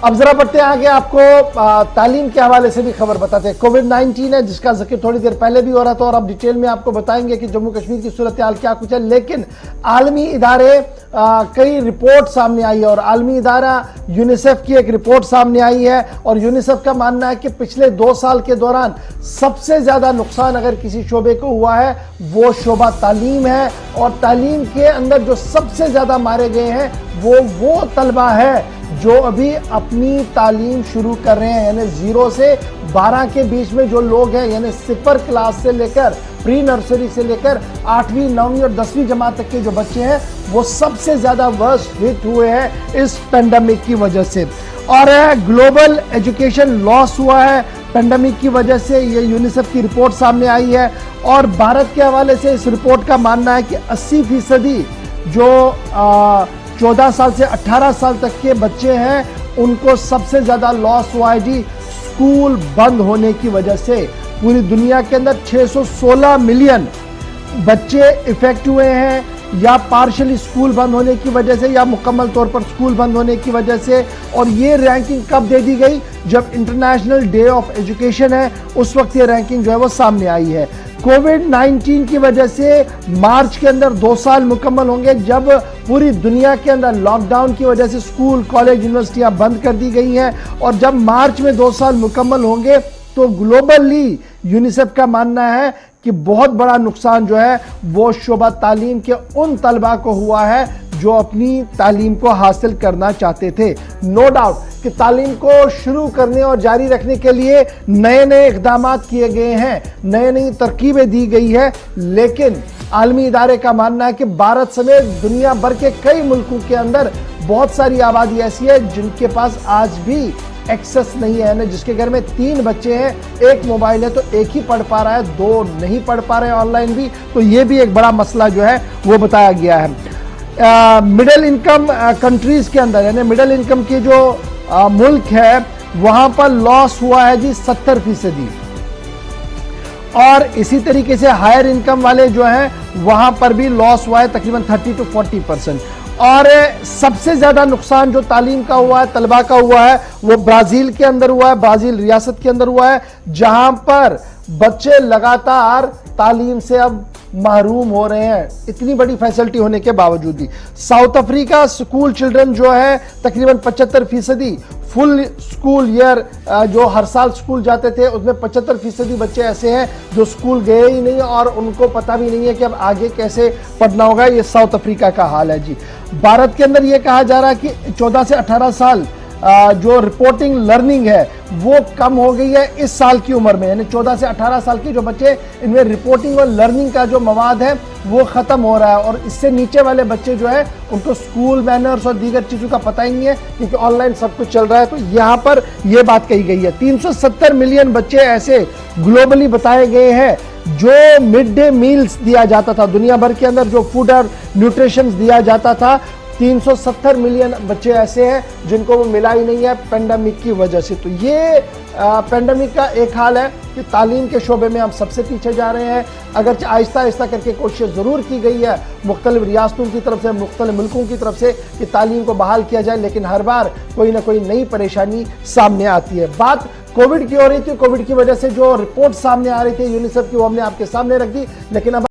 अब जरा बढ़ते हैं आगे, आपको तालीम के हवाले से भी खबर बताते हैं। कोविड-19 है जिसका जिक्र थोड़ी देर पहले भी हो रहा था और अब डिटेल में आपको बताएंगे कि जम्मू कश्मीर की सूरत हाल क्या कुछ है। लेकिन आलमी इदारे कई रिपोर्ट सामने आई है और आलमी इदारा यूनिसेफ की एक रिपोर्ट सामने आई है और यूनिसेफ का मानना है कि पिछले 2 साल के दौरान सबसे ज्यादा नुकसान अगर किसी शोबे को हुआ है वो शोबा तालीम है। और तालीम के अंदर जो सबसे ज्यादा मारे गए हैं वो तलबा है जो अभी अपनी तालीम शुरू कर रहे हैं, यानी 0 से 12 के बीच में जो लोग हैं, यानी 0 क्लास से लेकर प्री नर्सरी से लेकर 8वीं 9वीं और 10वीं जमात तक के जो बच्चे हैं वो सबसे ज्यादा वर्स्ट हिट हुए हैं इस पेंडेमिक की वजह से। और ग्लोबल एजुकेशन लॉस हुआ है पेंडेमिक की वजह से, ये यूनिसेफ की रिपोर्ट सामने आई है। और भारत के हवाले से इस रिपोर्ट का मानना है कि 80% जो 14 साल से 18 साल तक के बच्चे हैं उनको सबसे ज्यादा लॉस हुआ है जी स्कूल बंद होने की वजह से। पूरी दुनिया के अंदर 616 मिलियन बच्चे इफेक्ट हुए हैं या पार्शियली स्कूल बंद होने की वजह से या मुकम्मल तौर पर स्कूल बंद होने की वजह से। और ये रैंकिंग कब दे दी गई? जब इंटरनेशनल डे ऑफ एजुकेशन है उस वक्त ये रैंकिंग जो है वो सामने आई है। कोविड-19 की वजह से मार्च के अंदर 2 साल मुकम्मल होंगे जब पूरी दुनिया के अंदर लॉकडाउन की वजह से स्कूल कॉलेज यूनिवर्सिटियां बंद कर दी गई हैं। और जब मार्च में 2 साल मुकम्मल होंगे तो ग्लोबली यूनिसेफ का मानना है कि बहुत बड़ा नुकसान जो है वो शोबा तालीम के उन तलबा को हुआ है जो अपनी तालीम को हासिल करना चाहते थे। नो डाउट कि तालीम को शुरू करने और जारी रखने के लिए नए नए इकदाम किए गए हैं, नई नई तरकीबें दी गई है। लेकिन आलमी इदारे का मानना है कि भारत समेत दुनिया भर के कई मुल्कों के अंदर बहुत सारी आबादी ऐसी है जिनके पास आज भी एक्सेस नहीं है, ना जिसके घर में 3 बच्चे हैं, 1 मोबाइल है तो 1 ही पढ़ पा रहा है, 2 नहीं पढ़ पा रहे हैं ऑनलाइन भी। तो ये भी एक बड़ा मसला जो है वो बताया गया है। मिडिल इनकम कंट्रीज के अंदर, यानी मिडिल इनकम के जो मुल्क है वहां पर लॉस हुआ है जी 70%। और इसी तरीके से हायर इनकम वाले जो हैं वहां पर भी लॉस हुआ है तकरीबन 30 to 40%। और सबसे ज्यादा नुकसान जो तालीम का हुआ है, तलबा का हुआ है, वो ब्राजील के अंदर हुआ है, ब्राजील रियासत के अंदर हुआ है जहां पर बच्चे लगातार तालीम से अब महरूम हो रहे हैं इतनी बड़ी फैसिलिटी होने के बावजूद भी। साउथ अफ्रीका स्कूल चिल्ड्रन जो है तकरीबन 75% फुल स्कूल ईयर जो हर साल स्कूल जाते थे उसमें 75% बच्चे ऐसे हैं जो स्कूल गए ही नहीं और उनको पता भी नहीं है कि अब आगे कैसे पढ़ना होगा। ये साउथ अफ्रीका का हाल है जी। भारत के अंदर यह कहा जा रहा है कि 14 से 18 साल जो रिपोर्टिंग लर्निंग है वो कम हो गई है इस साल की उम्र में, यानी 14 से 18 साल के जो बच्चे इनमें रिपोर्टिंग और लर्निंग का जो मवाद है वो खत्म हो रहा है। और इससे नीचे वाले बच्चे जो है उनको स्कूल मैनर्स और दीगर चीजों का पता ही नहीं है क्योंकि ऑनलाइन सब कुछ चल रहा है। तो यहां पर यह बात कही गई है 370 मिलियन बच्चे ऐसे ग्लोबली बताए गए हैं जो मिड डे मील्स दिया जाता था, दुनिया भर के अंदर जो फूड और न्यूट्रिशन दिया जाता था, 370 मिलियन बच्चे ऐसे हैं जिनको वो मिला ही नहीं है पेंडेमिक की वजह से। तो ये पेंडेमिक का एक हाल है कि तालीम के शोबे में हम सबसे पीछे जा रहे हैं। अगर आहिस्ता आहिस्ता करके कोशिश ज़रूर की गई है मुख्तलिफ रियासतों की तरफ से, मुख्तलिफ मुल्कों की तरफ से कि तालीम को बहाल किया जाए, लेकिन हर बार कोई ना कोई नई परेशानी सामने आती है। बात कोविड की हो रही थी, कोविड की वजह से जो रिपोर्ट सामने आ रही थी यूनिसेफ की वो हमने आपके सामने रख दी। लेकिन अब